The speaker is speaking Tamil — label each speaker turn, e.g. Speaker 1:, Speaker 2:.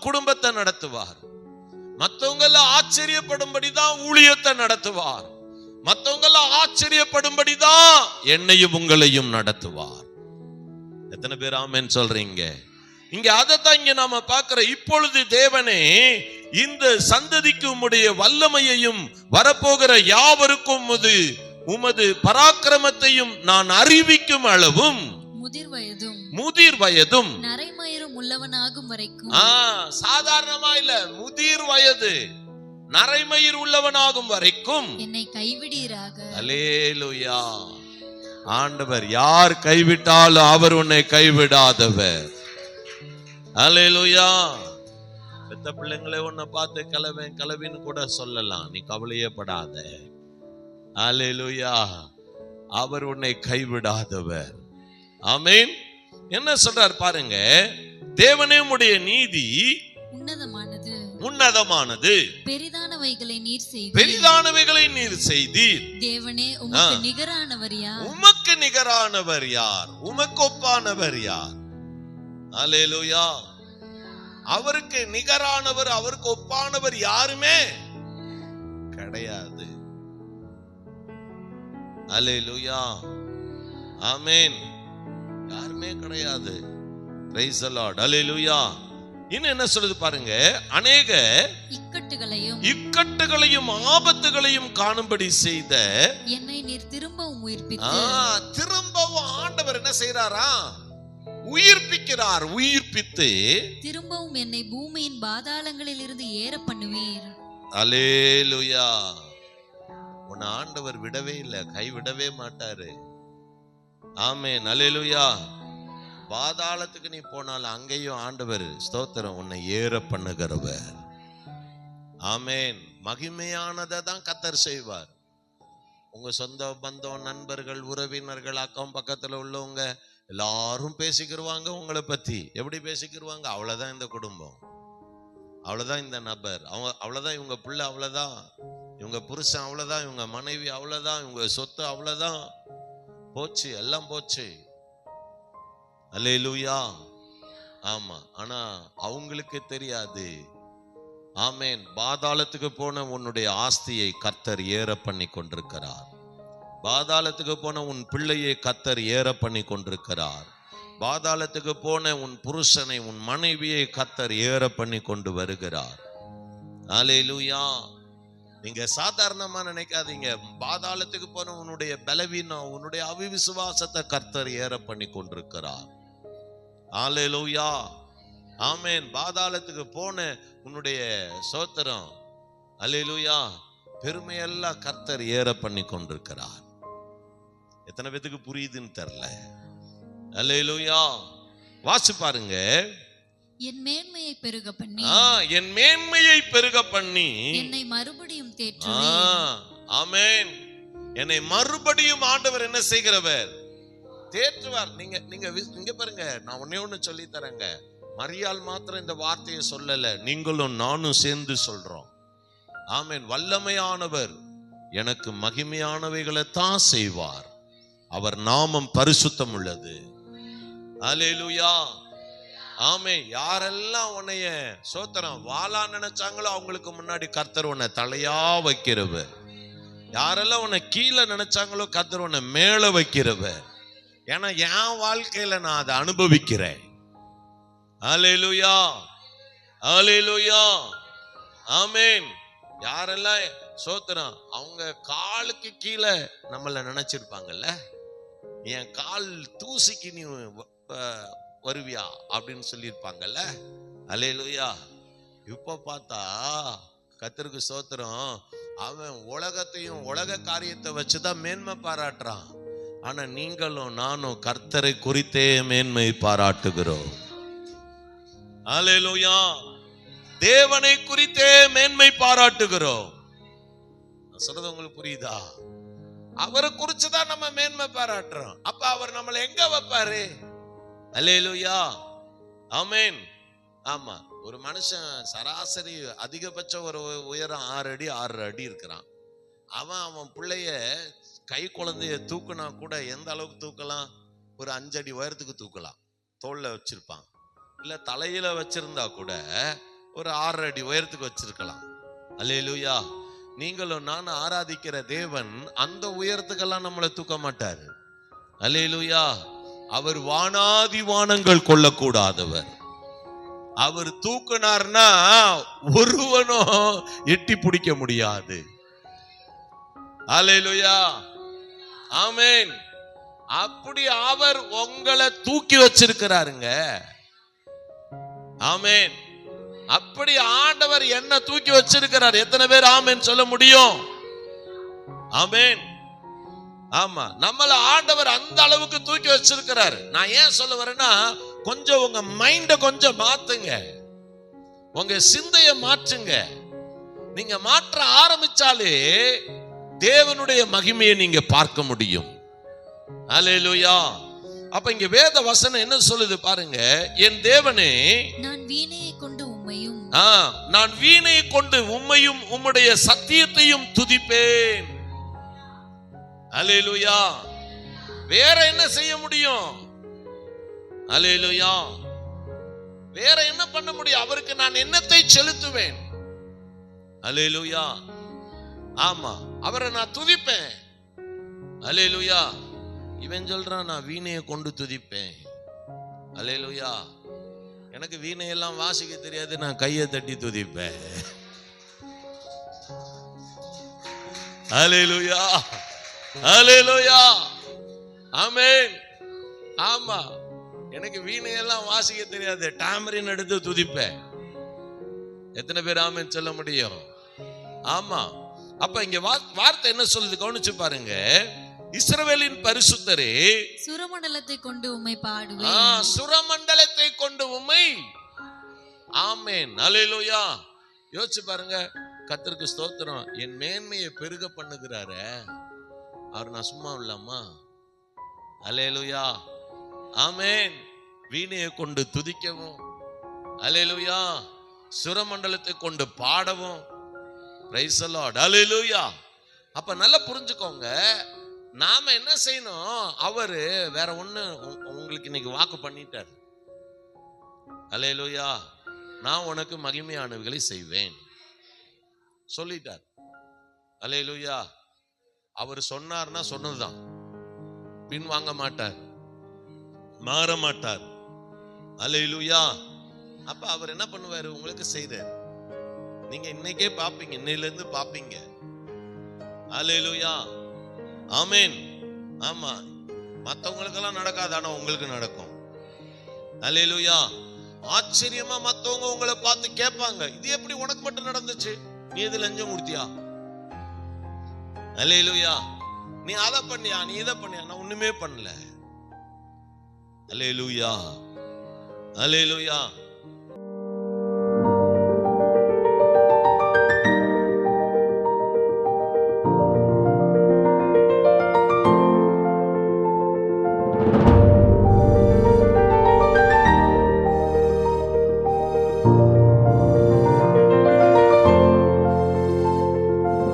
Speaker 1: குடும்பத்தை நடத்துவார். மத்தவங்க ஆச்சரியப்படும்படிதான் ஊழியத்தை நடத்துவார். மத்தவங்க ஆச்சரியப்படும்படிதான் என்னையும் உங்களையும் நடத்துவார். எத்தனை பேர் ஆமென் சொல்றீங்க? இங்க அதைத்தான் இங்க நாம பார்க்கிற. இப்பொழுது தேவனே இந்த சந்ததிக்கு உம்முடைய வல்லமையையும் வரப்போகிற யாவருக்கும் உமது பராக்கிரமத்தையும் நான் அறிவிக்கும் அளவும் முதிர் வயதும்
Speaker 2: நரைமயிரும் உள்ளவனாகும் வரைக்கும்.
Speaker 1: சாதாரணமா இல்ல, முதிர் வயது நரைமயிர் உள்ளவனாகும் வரைக்கும்
Speaker 2: என்னை கைவிடீராக.
Speaker 1: அல்லேலூயா. ஆண்டவர் யார் கைவிட்டாலும் அவர் உன்னை கைவிடாதவர். அல்லேலூயா. பெத்த பிள்ளைங்களை உன்னை பார்த்து கிளவின்னு கூட சொல்லலாம், நீ கவலையே படாத. அல்லேலூயா. அவர் உன்னை கைவிடாதவர். ஆமென். என்ன சொல்றார் பாருங்க, தேவனே உம்முடைய நீதி உன்னதமானது, பெரிதானவைகளை நீர் செய்தீர்.
Speaker 2: தேவனே உமக்கு நிகரானவர் யார்?
Speaker 1: உமக்கு நிகரானவர் யார்? உமக்கு ஒப்பானவர் யார்? அல்லேலூயா. அவருக்கு நிகரானவர், அவருக்கு ஒப்பானவர் யாருமே கிடையாது. அல்லேலூயா. ஆமென். யாருமே கிடையாது. Praise the Lord. அல்லேலூயா. இன்னும் என்ன சொல்லுது பாருங்க, அநேக இக்கட்டுகளையும் ஆபத்துகளையும் காணும்படி செய்த
Speaker 2: என்னை நீர் திரும்பவும் உயிர்ப்பித்து.
Speaker 1: திரும்பவும் ஆண்டவர் என்ன செய்றாரா? உயிர்ப்பிக்கிறார். உயிர்ப்பித்து
Speaker 2: திரும்பவும் என்னை பூமியின் பாதாளங்களில் இருந்து ஏற பண்ணுவீர்.
Speaker 1: அல்லேலூயா. உன்னை ஆண்டவர் விடவே இல்லை, கைவிடவே மாட்டாரு. ஆமென். அல்லேலூயா. பாதாளத்துக்கு நீ போனாலும் அங்கேயும் ஆண்டவர் ஸ்தோத்திரம் உன்னை ஏற பண்ணுகிறவர். ஆமென். மகிமையானதை தான் கர்த்தர் செய்வார். உங்க சொந்த பந்தம், நண்பர்கள், உறவினர்கள், அக்கம் பக்கத்துல உள்ளவங்க எல்லாரும் பேசிக்கிருவாங்க உங்களை பத்தி. எப்படி பேசிக்கிருவாங்க? அவ்வளவுதான் இந்த குடும்பம், அவ்வளவுதான் இந்த நபர், அவ்வளவுதான் இவங்க பிள்ளை, அவ்வளவுதான் இவங்க புருஷன், அவ்வளவுதான் இவங்க மனைவி, அவ்வளவுதான் இவங்க சொத்து, அவ்வளவுதான் போச்சு, எல்லாம் போச்சு. அல்லேலூயா. ஆமா. ஆனா அவங்களுக்கு தெரியாது. ஆமென். பாதாளத்துக்கு போன உன்னுடைய ஆஸ்தியை கர்த்தர் ஏற பண்ணி கொண்டிருக்கிறார். பாதாளத்துக்கு போன உன் பிள்ளையை கர்த்தர் ஏற பண்ணி கொண்டிருக்கிறார். பாதாளத்துக்கு போன உன் புருஷனை, உன் மனைவியை கர்த்தர் ஏற பண்ணி கொண்டு வருகிறார். அல்லேலூயா. நீங்க சாதாரணமா நினைக்காதீங்க. பாதாளத்துக்கு போன உன்னுடைய பலவீனம், உன்னுடைய அவிசுவாசத்தை கர்த்தர் ஏற பண்ணி கொண்டிருக்கிறார். அல்லேலூயா. ஆமென். பாதாளத்துக்கு போன உன்னுடைய சோத்திரம், அல்லேலூயா, பெருமையெல்லாம் கர்த்தர் ஏற பண்ணி கொண்டிருக்கிறார். எத்தனை பேத்துக்கு புரியுதுன்னு தெரியல. அல்லேலூயா. வாசி பாருங்க.
Speaker 2: என் மேன்மையை பெருக பண்ணி,
Speaker 1: என் மேன்மையை பெருக பண்ணி
Speaker 2: என்னை மறுபடியும் தேற்றுவீர்.
Speaker 1: ஆமென். என்னை மறுபடியும் ஆண்டவர் என்ன செய்கிறவர்? தேற்றுவார். நீங்க பாருங்க, நான் ஒண்ணு சொல்லி தரேங்க. மரியாள் மாத்திரம் இந்த வார்த்தையை சொல்லல, நீங்களும் நானும் சேர்ந்து சொல்றோம். ஆமென். வல்லமையானவர் எனக்கு மகிமையானவைகளை தான் செய்வார். அவர் நாமம் பரிசுத்தம் உள்ளது. அல்லேலூயா. ஆமென். யாரெல்லாம் உன்னைய சோத்திரம் வாளா நினைச்சாங்களோ அவங்களுக்கு முன்னாடி கர்த்தர் உன்னை தலையா வைக்கிறவர். யாரெல்லாம் உன்னை கீழே நினைச்சாங்களோ கர்த்தர் உன்னை மேல வைக்கிறவர். ஏன்னா என் வாழ்க்கையில நான் அதை அனுபவிக்கிறேன். அல்லேலூயா. அல்லேலூயா. ஆமென். யாரெல்லாம் சோத்திரம் அவங்க காலுக்கு கீழே நம்மள நினைச்சிருப்பாங்கல்ல, என் கால் தூசிக்கு நீ வருவியா அப்படின்னு சொல்லியிருப்பாங்கல்ல. அல்லேலூயா. இப்ப பார்த்தா கர்த்தருக்கு ஸ்தோத்திரம், அவன் உலகத்தையும் உலக காரியத்தை வச்சுதான் மேன்மை பாராட்டுறான். ஆனா நீங்களும் நானும் கர்த்தரை குறித்தே மேன்மை பாராட்டுகிறோம். அல்லேலூயா. தேவனை குறித்தே மேன்மை பாராட்டுகிறோம். சொல்றது உங்களுக்கு புரியுதா? அவரை குறிச்சுதான் நம்ம மேன்மை பாராட்டுறோம். அப்ப அவர் நம்மளை எங்க வைப்பாரு? அல்லேலூயா. ஆமென். ஆமா. ஒரு மனுஷன் சராசரி அதிகபட்ச ஒரு உயரம் 6 அடி 6 அடி இருக்கிறான். அவன் பிள்ளைய கை குழந்தைய தூக்குனா கூட எந்த அளவுக்கு தூக்கலாம்? ஒரு 5 அடி உயரத்துக்கு தூக்கலாம். தோல்ல வச்சிருப்பான். இல்ல தலையில வச்சிருந்தா கூட ஒரு 6 அடி உயரத்துக்கு வச்சிருக்கலாம். அல்லேலூயா. நீங்களும் நானும் ஆராதிக்கிற தேவன் அந்த உயரத்துக்கெல்லாம் நம்மளை தூக்க மாட்டாரு. அல்லேலூயா. அவர் வானாதி வானங்கள் கொள்ளக்கூடாதவர். அவர் தூக்குனார்னா ஒருவனும் எட்டி பிடிக்க முடியாது. அல்லேலூயா. ஆமென். அப்படி அவர் உங்களை தூக்கி வச்சிருக்கிறாருங்க. ஆமென். அப்படி ஆண்டவர் என்ன தூக்கி வச்சிருக்கிறார். எத்தனை பேர் ஆமென் சொல்ல முடியும்? ஆமென். ஆமா, நம்மள ஆண்டவர் அந்த அளவுக்கு தூக்கி வச்சிருக்கிறார். நான் ஏன் சொல்ல வரேன்னா, கொஞ்சம் உங்க மைண்ட கொஞ்சம் மாத்துங்க, உங்க சிந்தைய மாற்றுங்க. நீங்க மாற்ற ஆரம்பிச்சாலே தேவனுடைய மகிமையை நீங்க பார்க்க முடியும். அல்லேலூயா. அப்ப இங்க வேத வசனம் என்ன சொல்லுது பாருங்க. என் தேவனே,
Speaker 2: நான் வீணையை கொண்டு உம்மையும்
Speaker 1: நான் வீணையை கொண்டு உம்மையும் உம்முடைய சத்தியத்தையும் துதிப்பேன். அல்லேலூயா. வேற என்ன செய்ய முடியும்? அல்லேலூயா. வேற என்ன பண்ண முடியும்? அவருக்கு நான் என்னத்தை செலுத்துவேன்? அல்லேலூயா. ஆமா, அவரை நான் துதிப்பேன். அல்லேலூயா. இவன் சொல்றான் நான் வீணையை கொண்டு துதிப்பேன். அல்லேலூயா. எனக்கு வீணையெல்லாம் வாசிக்க தெரியாது, நான் கையை தட்டி துதிப்பேன். அல்லேலூயா. அல்லேலூயா. ஆமென். ஆமா, எனக்கு வீணையெல்லாம் வாசிக்க தெரியாது, டாமரின் எடுத்து துதிப்பேன். எத்தனை பேர் ஆமென் சொல்ல முடியும்? ஆமா. அப்ப இங்க வார்த்தை என்ன சொல்லுது கவனிச்சு பாருங்க. இஸ்ரவேலின் பரிசுத்தரே,
Speaker 2: சுரமண்டலத்தை கொண்டு உம்மை பாடுவேன்.
Speaker 1: சுரமண்டலத்தை கொண்டு உம்மை. ஆமென். அல்லேலூயா. யோசிச்சு பாருங்க. கர்த்தருக்கு ஸ்தோத்திரம். என் மேன்மையை பெருக பண்ணுகிறாரு அவர், நான் சும்மா இல்லாமா? அல்லேலூயா. ஆமென். வீணையை கொண்டு துதிக்கவும், அல்லேலூயா, சுரமண்டலத்தை கொண்டு பாடவும். Praise the Lord. அல்லேலூயா. அப்ப நல்லா புரிஞ்சுக்கோங்க, நாம என்ன செய்யணும்? அவரு வேற ஒண்ணு உங்களுக்கு இன்னைக்கு வாக்கு பண்ணிட்டார். அல்லேலூயா. நான் உனக்கு மகிமையானவைகளை செய்வேன் சொல்லிட்டார். அல்லேலூயா. அவர் சொன்னார்னா சொன்னதுதான், பின் வாங்க மாட்டார், மாற மாட்டார். அல்லேலூயா. அப்ப அவர் என்ன பண்ணுவாரு? உங்களுக்கு செய்றார். நீங்க இன்னைக்கே பாப்பீங்க, இன்னையில இருந்து பாப்பீங்க. அல்லேலூயா. ஆமென். ஆமா, மத்தவங்களுக்கெல்லாம் நடக்காது, ஆனா உங்களுக்கு நடக்கும். அல்லேலூயா. ஆச்சரியமா மத்தவங்க உங்களை பார்த்து கேட்பாங்க, இது எப்படி உனக்கு மட்டும் நடந்துச்சு? நீ எது லஞ்சம் கொடுத்தியா? அல்லேலூயா. நீ அதை பண்ணியா, நீ இதை பண்ணியா? நான் ஒண்ணுமே பண்ணல. அல்லேலூயா. அல்லேலூயா.